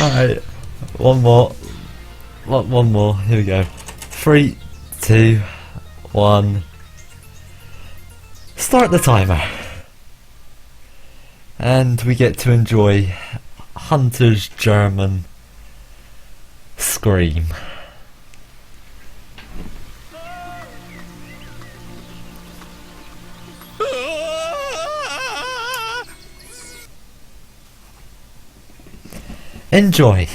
Alright, one more. One more, here we go. 3, 2, 1. Start the timer. And we get to enjoy Hunter's German scream. Enjoy.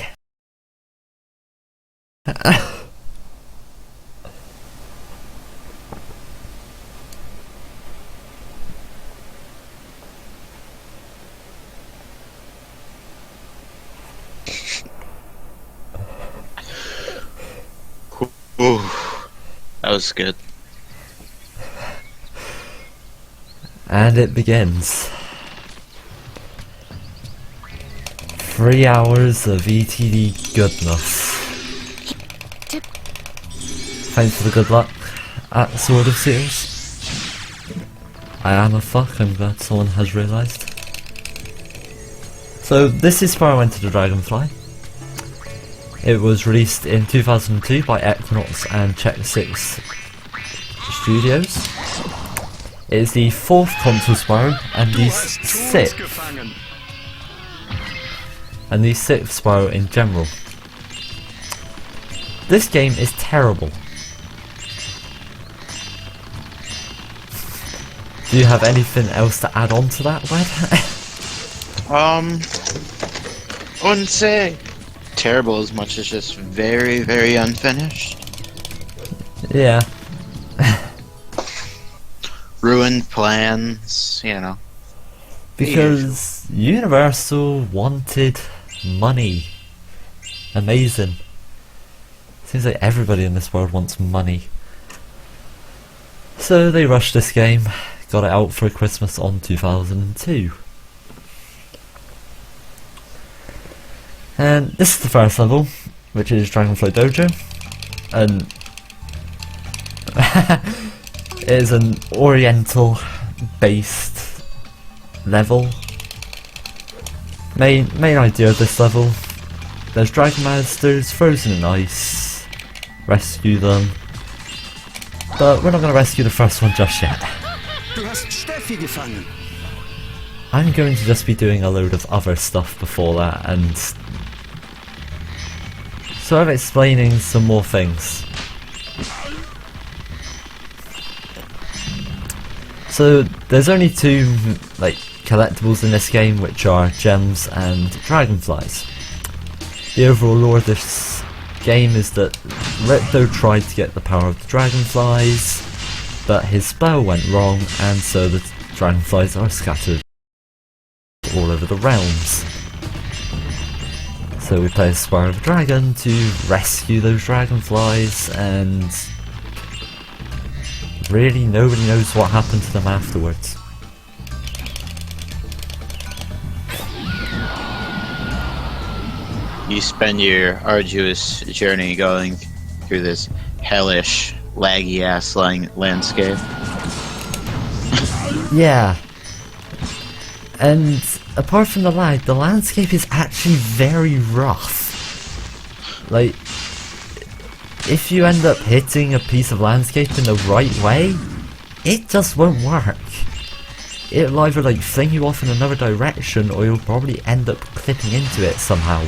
Ooh, that was good. And it begins. 3 hours of ETD goodness. Thanks for the good luck at Sword of Seals. I am a fuck, I'm glad someone has realised. So this is Spyro Enter the Dragonfly. It was released in 2002 by Equinox and Check 6 Studios. It is the 4th console Spyro and the 6th. And the 6th Spyro in general. This game is terrible. Do you have anything else to add on to that, Wed? Wouldn't say terrible as much as just very, very unfinished. Yeah. Ruined plans, you know. Because Universal wanted money. Amazing. Seems like everybody in this world wants money. So they rushed this game, got it out for Christmas on 2002. And this is the first level, which is Dragonfly Dojo. And it is an Oriental based level. Main idea of this level: there's Dragon Monsters frozen in ice, rescue them, but we're not going to rescue the first one just yet. I'm going to just be doing a load of other stuff before that, and sort of explaining some more things. So there's only 2 collectibles in this game, which are gems and dragonflies. The overall lore of this game is that Ripto tried to get the power of the dragonflies, but his spell went wrong, and so the dragonflies are scattered all over the realms. So we play as Spyro the Dragon to rescue those dragonflies, and really nobody knows what happened to them afterwards. You spend your arduous journey going through this hellish, laggy ass landscape. Yeah. And apart from the lag, the landscape is actually very rough. Like, if you end up hitting a piece of landscape in the right way, it just won't work. It'll either fling you off in another direction, or you'll probably end up clipping into it somehow.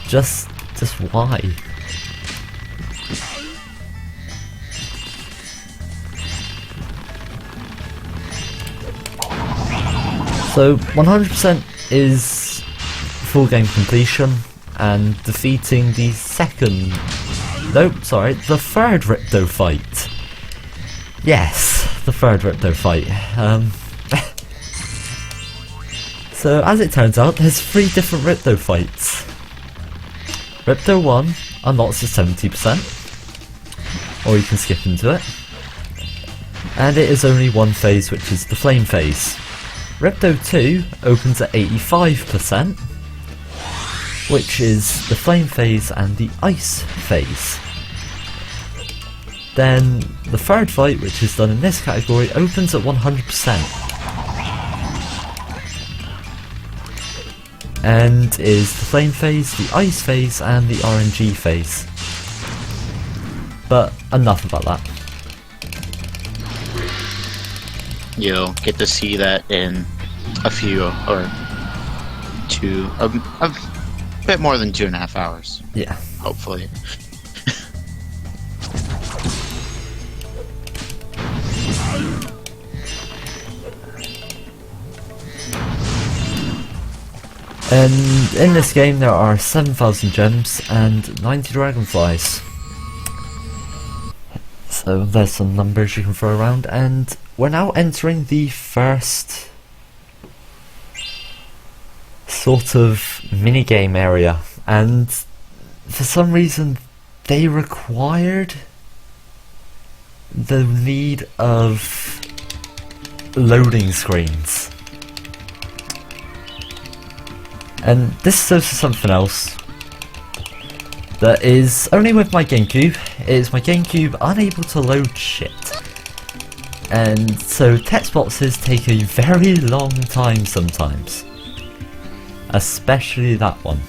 Just why? So 100% is full game completion and defeating the third Ripto fight. Yes, the third Ripto fight. So as it turns out, there's 3 different Ripto fights. Ripto 1 unlocks at 70%, or you can skip into it, and it is only one phase, which is the flame phase. Ripto 2 opens at 85%, which is the flame phase and the ice phase. Then the third fight, which is done in this category, opens at 100%. and is the flame phase, the ice phase, and the RNG phase. But enough about that. You'll get to see that in a few or a bit more than 2.5 hours. Yeah. Hopefully. And in this game there are 7,000 gems and 90 dragonflies. So there's some numbers you can throw around, and we're now entering the first sort of mini-game area, and for some reason they required the need of loading screens. And this serves for something else that is only with my GameCube. Is my GameCube unable to load shit? And so text boxes take a very long time sometimes. Especially that one.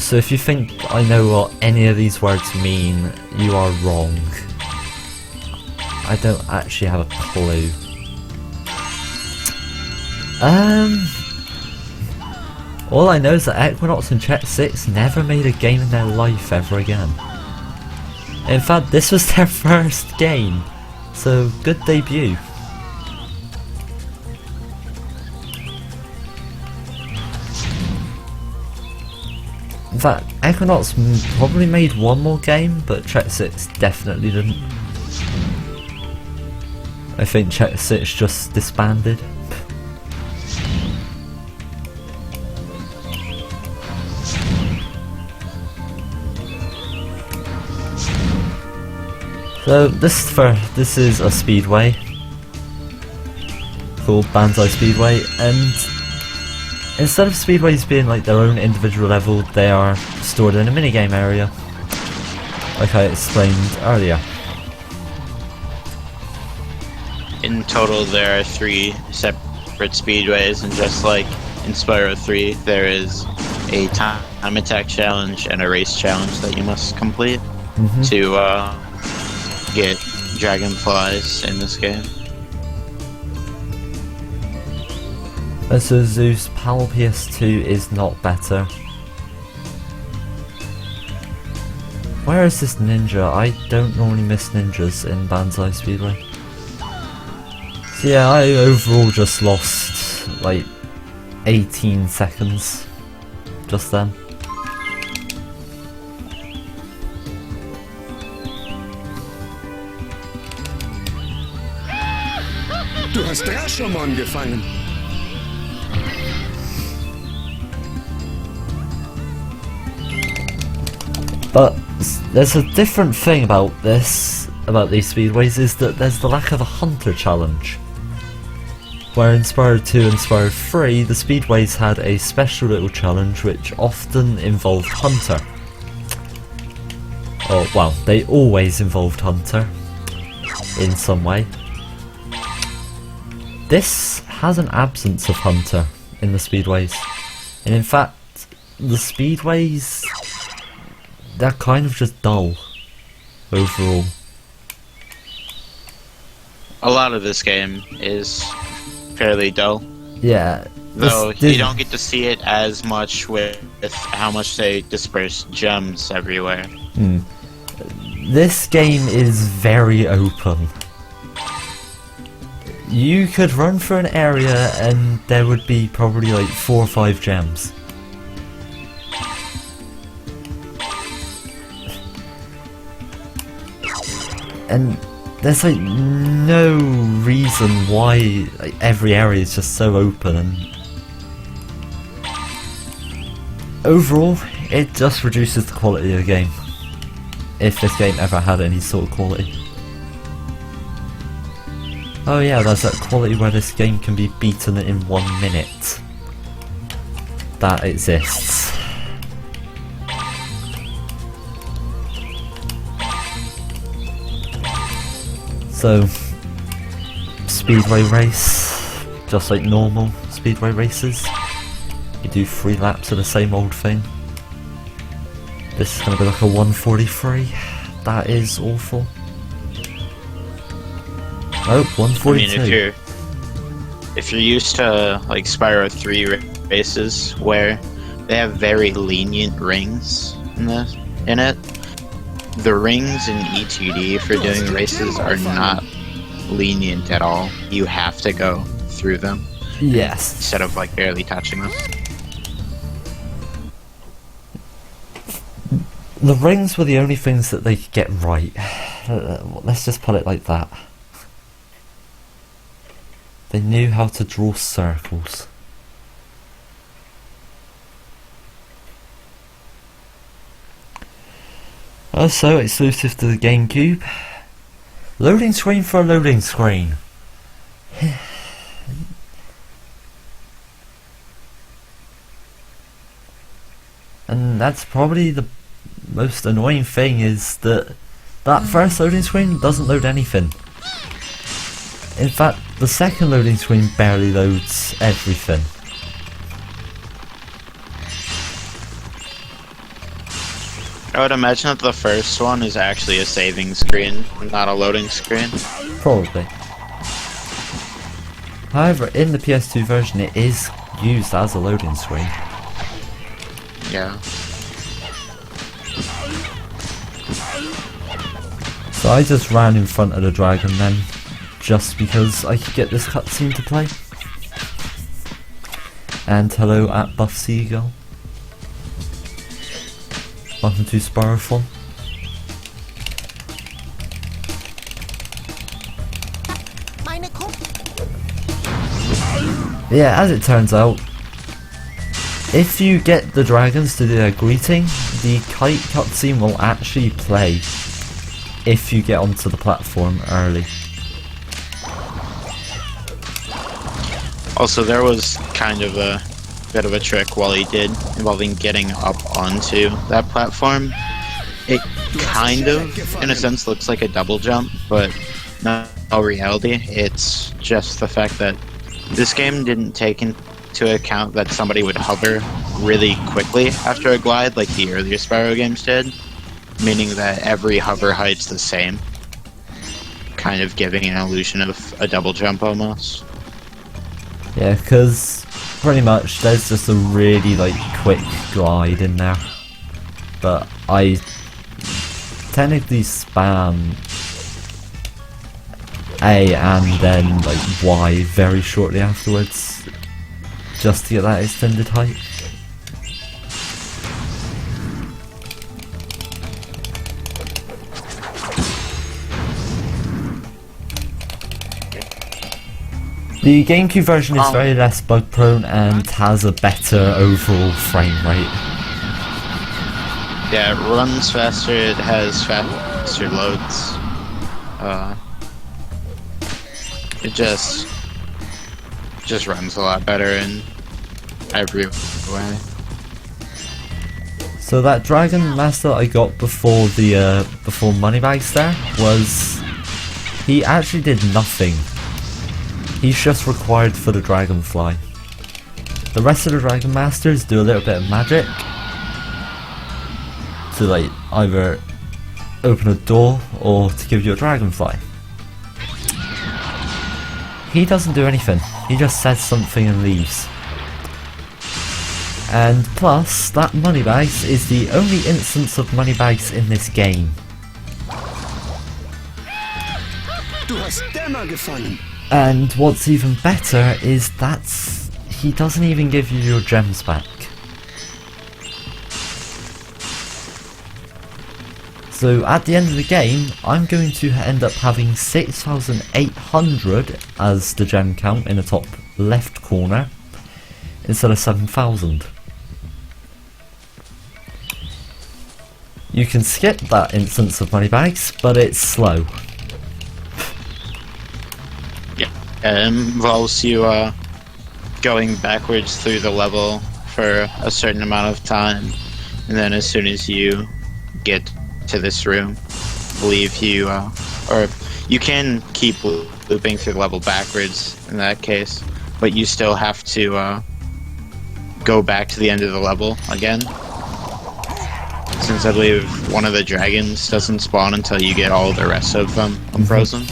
So if you think I know what any of these words mean, you are wrong. I don't actually have a clue. All I know is that Equinox and Chet 6 never made a game in their life ever again. In fact, this was their first game, so good debut. In fact, Equinox probably made one more game, but Chet 6 definitely didn't. I think Chet 6 just disbanded. So this is a speedway called Banzai Speedway, and instead of speedways being like their own individual level, they are stored in a minigame area, like I explained earlier. In total, there are 3 separate speedways, and just like in Spyro 3, there is a time attack challenge and a race challenge that you must complete to get dragonflies in this game. So Zeus, PAL PS2 is not better. Where is this ninja? I don't normally miss ninjas in Banzai Speedway. So yeah, I overall just lost like 18 seconds just then. Du hast Rashomon gefangen. But there's a different thing about these speedways, is that there's the lack of a hunter challenge. Where in Spyro 2 and Spyro 3, the speedways had a special little challenge which often involved hunter. Oh well, they always involved hunter in some way. This has an absence of hunter in the speedways, and in fact the speedways, they're kind of just dull overall. A lot of this game is fairly dull. Yeah. Though you don't get to see it as much with how much they disperse gems everywhere. This game is very open. You could run through an area and there would be probably like 4 or 5 gems. And there's like no reason why like, every area is just so open, and overall it just reduces the quality of the game, if this game ever had any sort of quality. Oh yeah, there's that quality where this game can be beaten in 1 minute. That exists. So, speedway race, just like normal speedway races. You do 3 laps of the same old thing. This is going to be like a 143. That is awful. Oh, 142. I mean, if you're used to like Spyro 3 races where they have very lenient rings in it, the rings in ETD for doing races are not lenient at all. You have to go through them. Yes. Instead of like barely touching them. The rings were the only things that they could get right. Let's just put it like that. They knew how to draw circles. Also exclusive to the GameCube. Loading screen for a loading screen. And that's probably the most annoying thing, is that first loading screen doesn't load anything. In fact, the second loading screen barely loads everything. I would imagine that the first one is actually a saving screen, not a loading screen. Probably. However, in the PS2 version it is used as a loading screen. Yeah. So I just ran in front of the dragon then, just because I could get this cutscene to play. And hello at Buff Seagull. Welcome to Spyrothon. Yeah, as it turns out, if you get the dragons to do their greeting, the kite cutscene will actually play if you get onto the platform early. Also, there was kind of a bit of a trick Wally did involving getting up onto that platform. It kind of, in a sense, looks like a double jump, but no reality. It's just the fact that this game didn't take into account that somebody would hover really quickly after a glide like the earlier Spyro games did, meaning that every hover height's the same, kind of giving an illusion of a double jump almost. Yeah, because pretty much there's just a really like quick glide in there, but I technically spam A and then like Y very shortly afterwards just to get that extended height. The GameCube version is very less bug prone and has a better overall frame rate. Yeah, it runs faster, it has faster loads. It just runs a lot better in every way. So that Dragon Master I got before the before Moneybags there was, he actually did nothing. He's just required for the Dragonfly. The rest of the Dragon Masters do a little bit of magic to like either open a door or to give you a Dragonfly. He doesn't do anything, he just says something and leaves. And plus, that Moneybags is the only instance of Moneybags in this game. Du hast Dämmer gefangen. And what's even better is that he doesn't even give you your gems back. So at the end of the game, I'm going to end up having 6,800 as the gem count in the top left corner, instead of 7,000. You can skip that instance of Moneybags, but it's slow. It involves you going backwards through the level for a certain amount of time, and then as soon as you get to this room, I believe you, or you can keep looping through the level backwards in that case, but you still have to go back to the end of the level again. Since I believe one of the dragons doesn't spawn until you get all the rest of them unfrozen.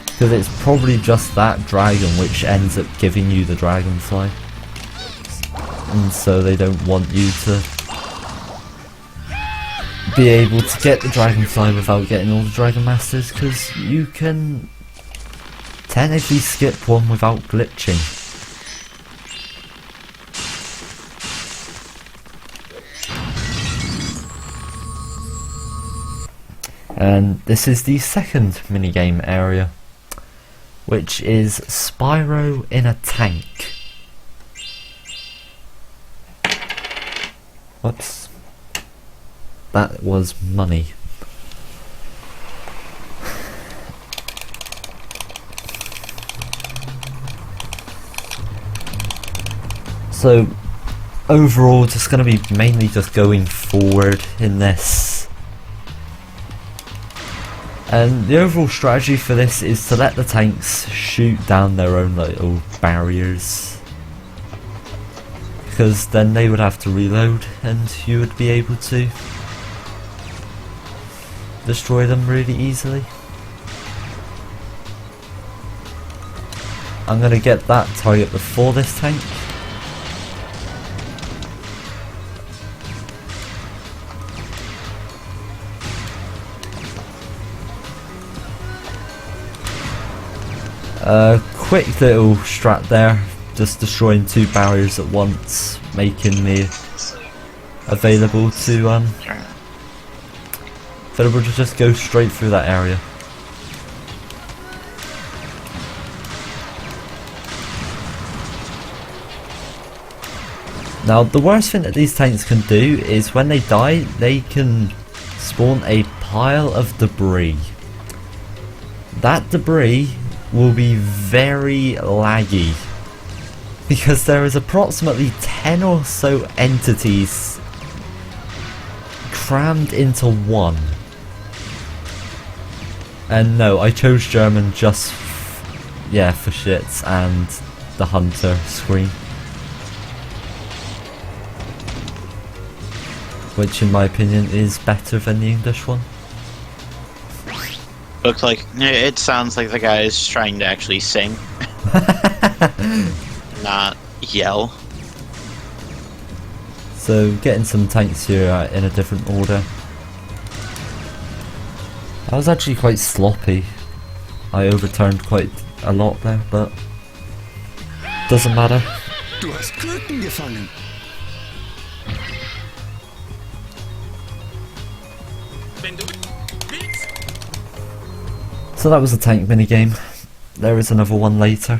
Because it's probably just that dragon which ends up giving you the Dragonfly. And so they don't want you to be able to get the Dragonfly without getting all the Dragon Masters, because you can technically skip one without glitching. And this is the second minigame area, which is Spyro in a tank. Whoops. That was money. So, overall, just going to be mainly just going forward in this. And the overall strategy for this is to let the tanks shoot down their own little barriers, because then they would have to reload and you would be able to destroy them really easily. I'm gonna get that target before this tank. Quick little strat there, just destroying 2 barriers at once, making me available to just go straight through that area. Now the worst thing that these tanks can do is when they die, they can spawn a pile of debris. That debris will be very laggy, because there is approximately 10 or so entities crammed into one. And no, I chose German just for shits and the hunter screen, which in my opinion is better than the English one. Looks like it sounds like the guy is trying to actually sing, not yell. So getting some tanks here in a different order. That was actually quite sloppy. I overturned quite a lot there, but doesn't matter. Du hast Kröten gefangen. So that was a tank minigame. There is another one later,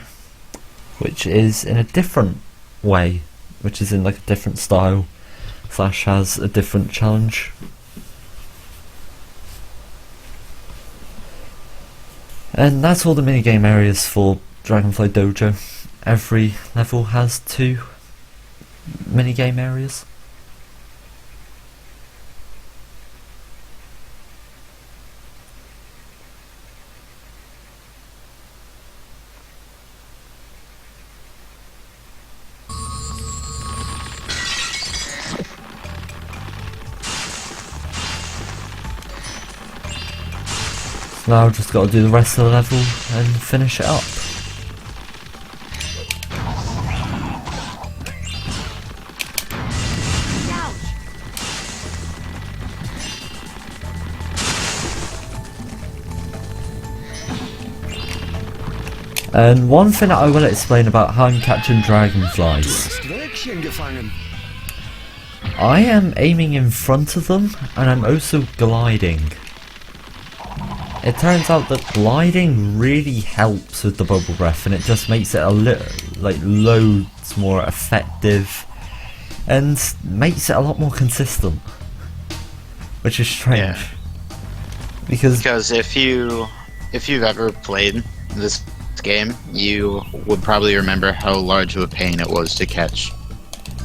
which is in a different way, which is in like a different style, / has a different challenge. And that's all the minigame areas for Dragonfly Dojo. Every level has 2 minigame areas. Now I've just got to do the rest of the level and finish it up. And one thing that I will explain about how I'm catching dragonflies. Wölkchen gefangen. I am aiming in front of them and I'm also gliding. It turns out that gliding really helps with the bubble breath, and it just makes it a little, like, loads more effective and makes it a lot more consistent, which is strange. Yeah. Because if you've ever played this game, you would probably remember how large of a pain it was to catch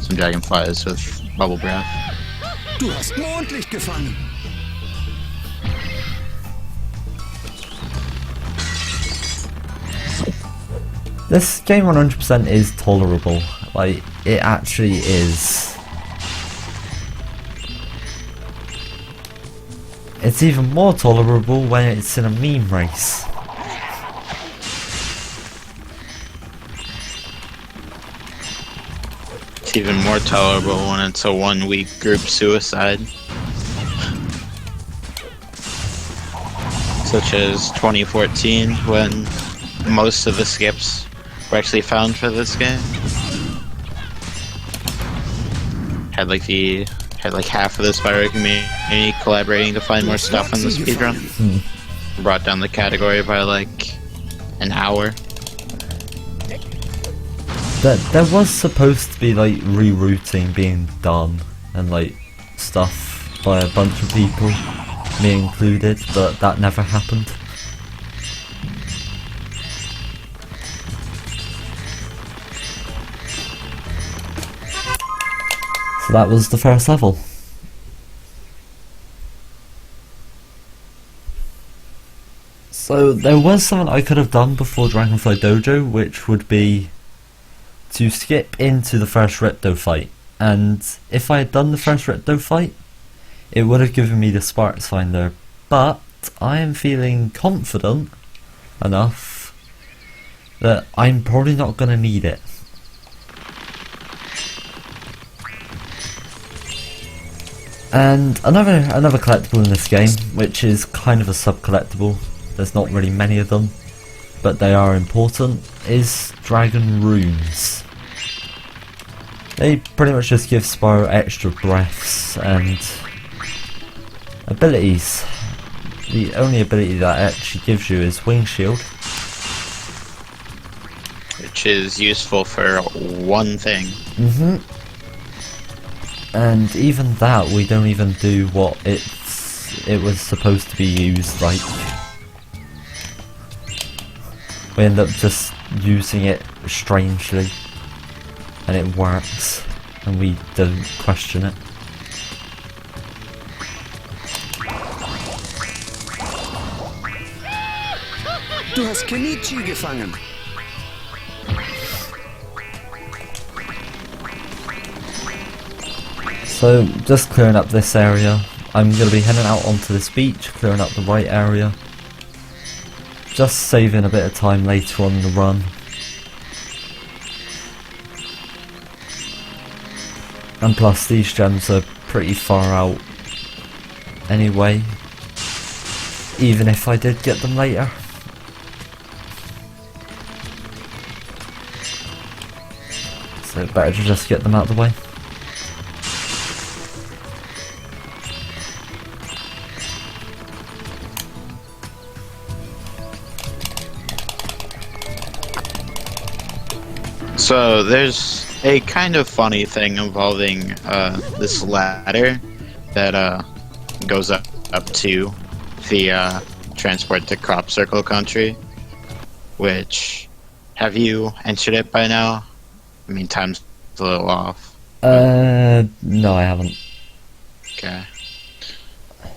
some dragonflies with bubble breath. Du hast Mondlicht gefangen. This game 100% is tolerable. Like, it actually is. It's even more tolerable when it's in a meme race. It's even more tolerable when it's a 1 week group suicide. Such as 2014, when most of the skips were actually found for this game. Had like half of the Spyro community collaborating to find more stuff in the speedrun. Brought down the category by like an hour. There was supposed to be like rerouting being done and like stuff by a bunch of people, me included, but that never happened. So that was the first level. So there was something I could have done before Dragonfly Dojo, which would be to skip into the first Ripto fight. And if I had done the first Ripto fight, it would have given me the Sparks Finder. But I am feeling confident enough that I'm probably not going to need it. And another collectible in this game, which is kind of a sub-collectible, there's not really many of them, but they are important, is Dragon Runes. They pretty much just give Spyro extra breaths and abilities. The only ability that actually gives you is Wing Shield. Which is useful for one thing. And even that, we don't even do what it was supposed to be used like. We end up just using it strangely, and it works, and we don't question it. Du hast Kenichi gefangen. So, just clearing up this area. I'm going to be heading out onto this beach, clearing up the right area. Just saving a bit of time later on in the run. And plus, these gems are pretty far out anyway, even if I did get them later. So better to just get them out of the way. So there's a kind of funny thing involving this ladder that goes up to the transport to Crop Circle Country, which, have you entered it by now? I mean, time's a little off. No, I haven't. Okay.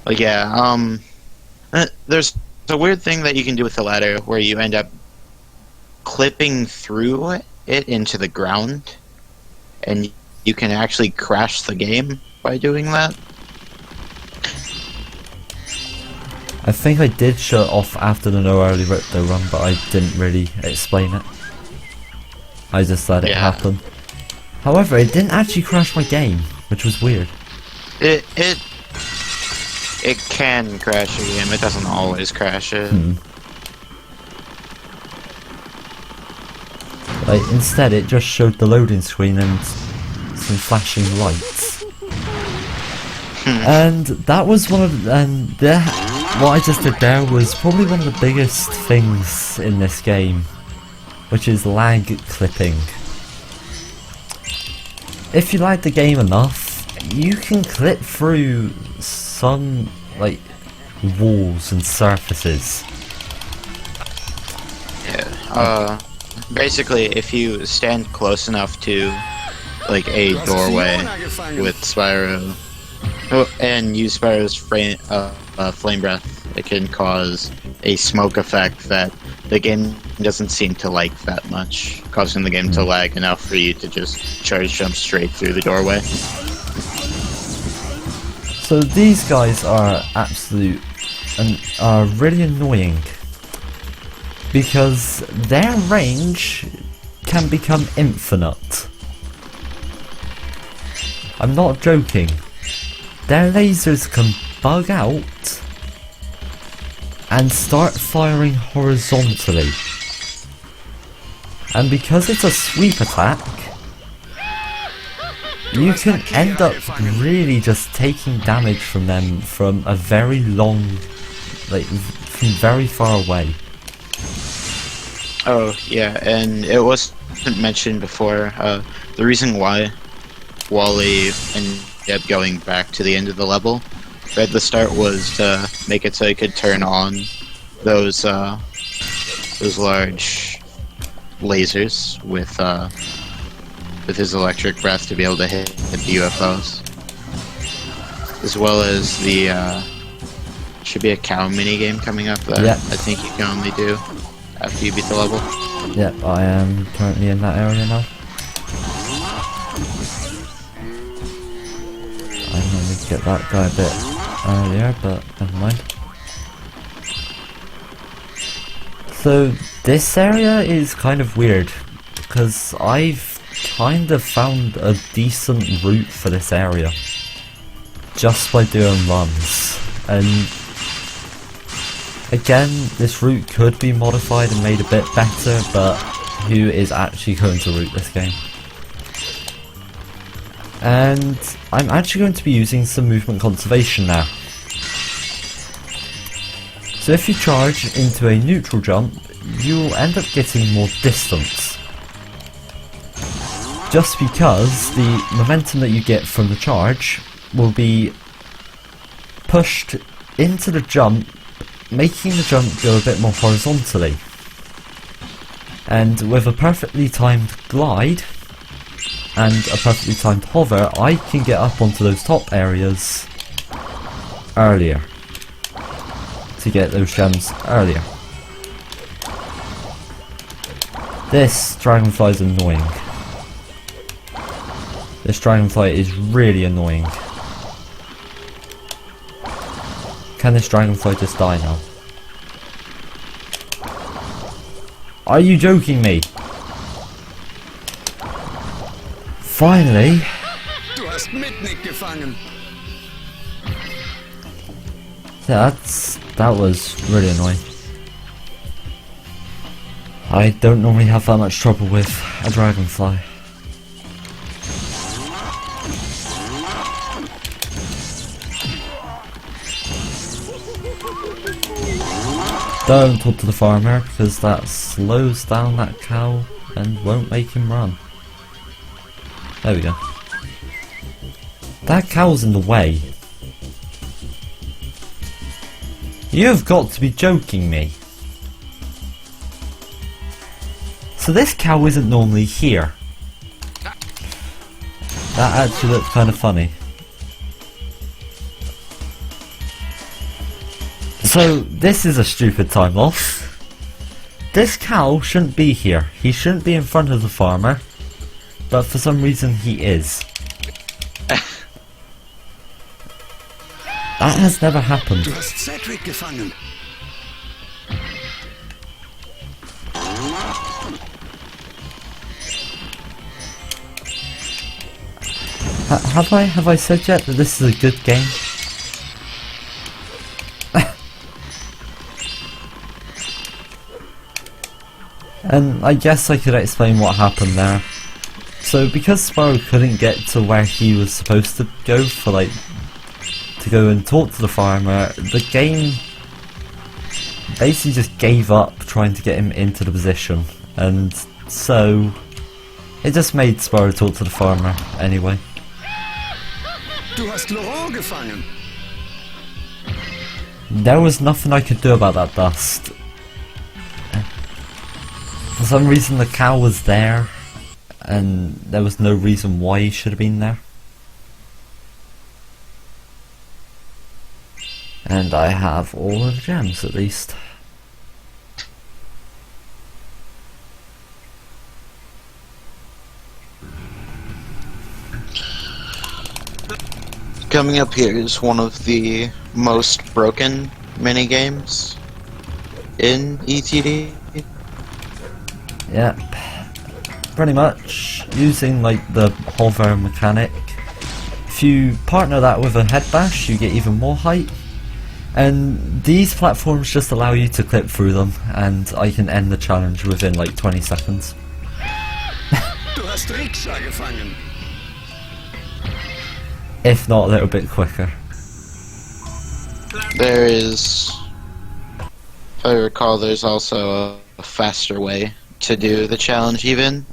Like, yeah, there's a weird thing that you can do with the ladder where you end up clipping through it into the ground, and you can actually crash the game by doing that. I think I did shut off after the No Early Ripto run, but I didn't really explain it. I just let it happen. However, it didn't actually crash my game, which was weird. It can crash a game. It doesn't always crash it. Like, instead, it just showed the loading screen and some flashing lights. And that was one of what I just did there was probably one of the biggest things in this game, which is lag clipping. If you like the game enough, you can clip through some like walls and surfaces. Yeah. Basically, if you stand close enough to like a doorway with Spyro, and use Spyro's flame breath, it can cause a smoke effect that the game doesn't seem to like that much, causing the game to lag enough for you to just charge jump straight through the doorway. So these guys are absolute and are really annoying because their range can become infinite. I'm not joking. Their lasers can bug out and start firing horizontally. And because it's a sweep attack, you can end up really just taking damage from them from a very long, like from very far away. Oh yeah, and it wasn't mentioned before, the reason why Wally ended up going back to the end of the level at the start was to make it so he could turn on those large lasers with his electric breath to be able to hit the UFOs, as well as the should be a cow mini game coming up that I think you can only do after you beat the level. Yep, I am currently in that area now. I normally get that guy a bit earlier, but never mind. So this area is kind of weird because I've kind of found a decent route for this area just by doing runs, and again this route could be modified and made a bit better, but who is actually going to route this game? And I'm actually going to be using some movement conservation now. So if you charge into a neutral jump, you'll end up getting more distance. Just because the momentum that you get from the charge will be pushed into the jump, making the jump go a bit more horizontally. And with a perfectly timed glide and a perfectly timed hover, I can get up onto those top areas earlier to get those gems earlier. This Dragonfly is annoying. This Dragonfly is really annoying. Can this Dragonfly just die now? Are you joking me? Finally! Du hast Mitnick gefangen. That was really annoying. I don't normally have that much trouble with a Dragonfly. Don't talk to the farmer because that slows down that cow and won't make him run. There we go. That cow's in the way. You've got to be joking me. So this cow isn't normally here. That actually looks kind of funny. So this is a stupid time loss. This cow shouldn't be here. He shouldn't be in front of the farmer. But for some reason he is. That has never happened. Du hast Cedric gefangen. Have I said yet that this is a good game? And I guess I could explain what happened there. So because Spyro couldn't get to where he was supposed to go for like to go and talk to the farmer, the game basically just gave up trying to get him into the position, and so it just made Spyro talk to the farmer anyway. Du hast Laurent gefangen. There was nothing I could do about that dust. For some reason the cow was there, and there was no reason why he should have been there. And I have all of the gems at least. Coming up here is one of the most broken minigames in ETD. Yep. Pretty much using like the hover mechanic. If you partner that with a head bash, you get even more height. And these platforms just allow you to clip through them, and I can end the challenge within like 20 seconds. Du hast Rikscha gefangen. If not a little bit quicker. There is, if I recall, there's also a faster way to do the challenge even.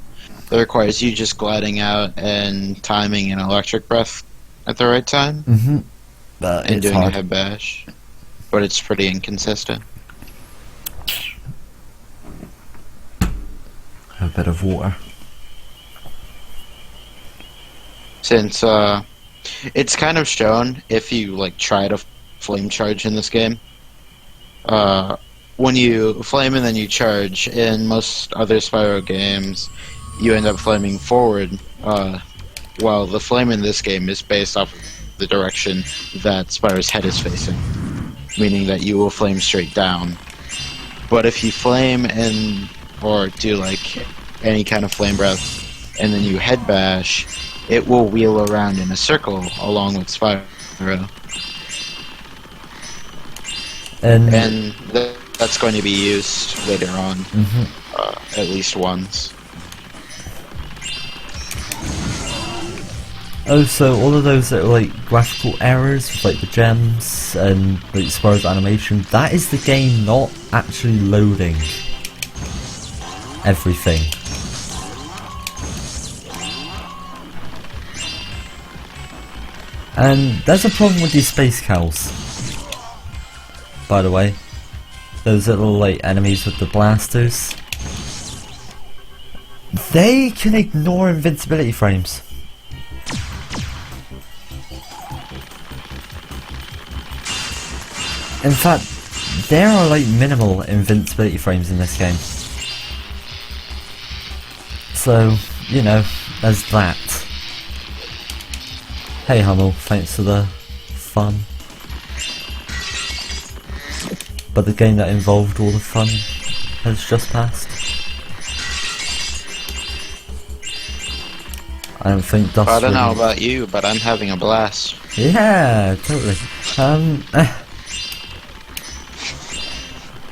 That requires you just gliding out and timing an electric breath at the right time. But And it's doing hard. a head bash. But it's pretty inconsistent. A bit of water. Since it's kind of shown if you like try to flame charge in this game. When you flame and then you charge, in most other Spyro games, you end up flaming forward, while the flame in this game is based off of the direction that Spyro's head is facing, meaning that you will flame straight down. But if you flame and or do like any kind of flame breath and then you head bash, it will wheel around in a circle along with Spyro. And that's going to be used later on, at least once. Oh, so all of those that are like graphical errors with like the gems and like Spyro's animation, that is the game not actually loading everything. And there's a problem with these space cows, by the way. Those little like enemies with the blasters. They can ignore invincibility frames. In fact, there are like minimal invincibility frames in this game. So, you know, there's that. Hey Hummel, thanks for the fun. But the game that involved all the fun has just passed. I don't think Dust I don't know really- about you, but I'm having a blast. Yeah, totally.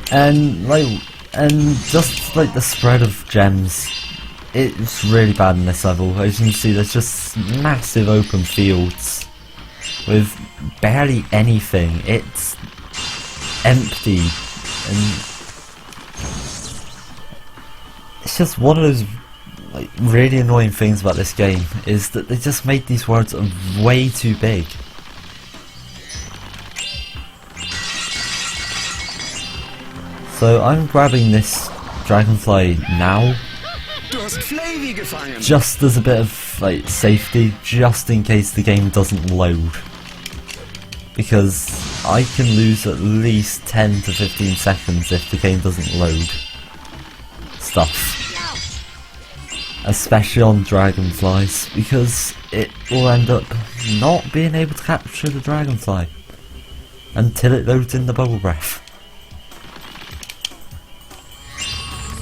And just like the spread of gems, it's really bad in this level. As you can see, there's just massive open fields with barely anything. It's empty, and it's just one of those like really annoying things about this game is that they just made these worlds way too big. So I'm grabbing this Dragonfly now, Du hast Flavy gefangen. just as a bit of like safety, just in case the game doesn't load. Because I can lose at least 10 to 15 seconds if the game doesn't load stuff. Especially on Dragonflies, because it will end up not being able to capture the Dragonfly until it loads in the bubble breath.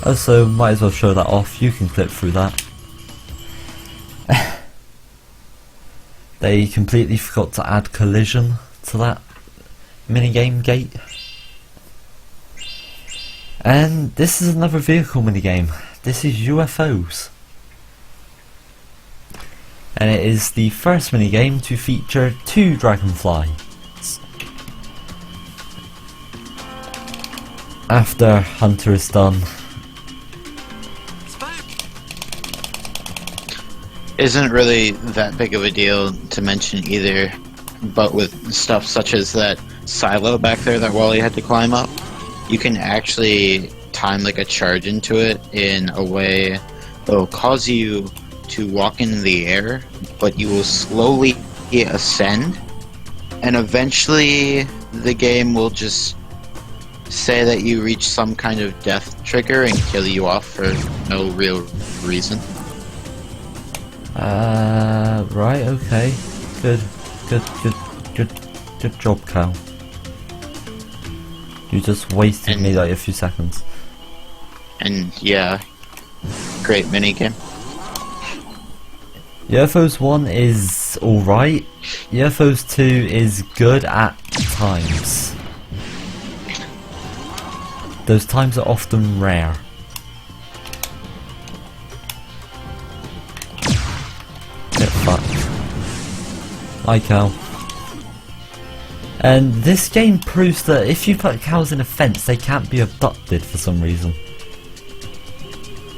Also, might as well show that off, you can clip through that. They completely forgot to add collision to that minigame gate. And this is another vehicle minigame. This is UFOs. And it is the first minigame to feature 2 Dragonflies. After Hunter is done. Isn't really that big of a deal to mention either, but with stuff such as that silo back there that Wally had to climb up, you can actually time like a charge into it in a way that will cause you to walk in the air, but you will slowly ascend, and eventually the game will just say that you reach some kind of death trigger and kill you off for no real reason. Right, okay. Good Good job, Cal. You just wasted me like a few seconds. And yeah, great minigame. UFOs 1 is alright. UFOs 2 is good at times. Those times are often rare. Get fucked. Hi, Cal. And this game proves that if you put cows in a fence, they can't be abducted for some reason.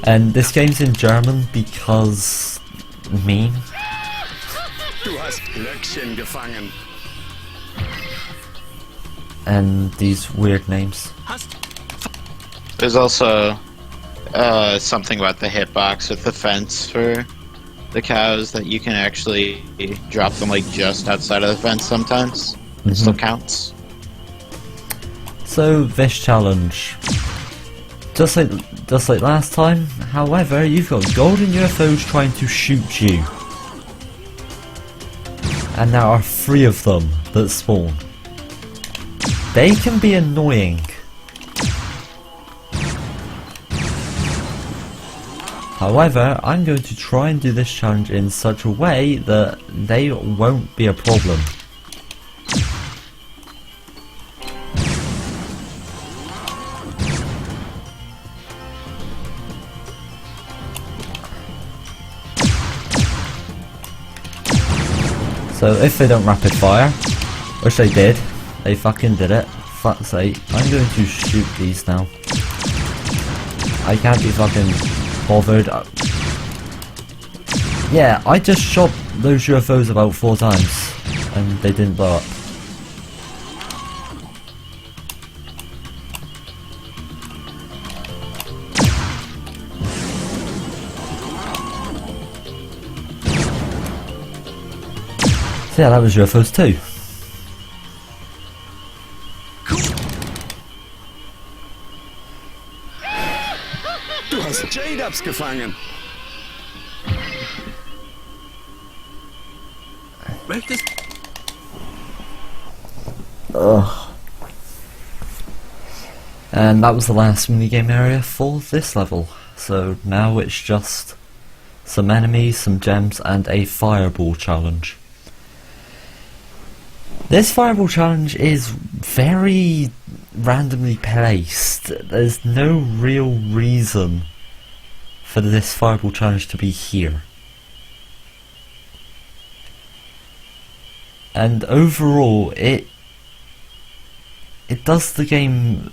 And this game's in German because... me. Du hast Glöckchen gefangen. And these weird names. There's also something about the hitbox with the fence for the cows that you can actually drop them like just outside of the fence sometimes. It still counts. So this challenge, just like last time. However, you've got golden UFOs trying to shoot you, and there are 3 of them that spawn. They can be annoying. However, I'm going to try and do this challenge in such a way that they won't be a problem. So if they don't rapid fire, which they did, they fucking did it, fuck's sake, I'm going to shoot these now. I can't be fucking bothered. Yeah, I just shot those UFOs about 4 times, and they didn't blow up. So yeah, that was UFOs too. Du hast J-Dubs gefangen. Ugh. And that was the last minigame area for this level. So now it's just some enemies, some gems, and a fireball challenge. This fireball challenge is very randomly placed. There's no real reason for this fireball challenge to be here. And overall, it does the game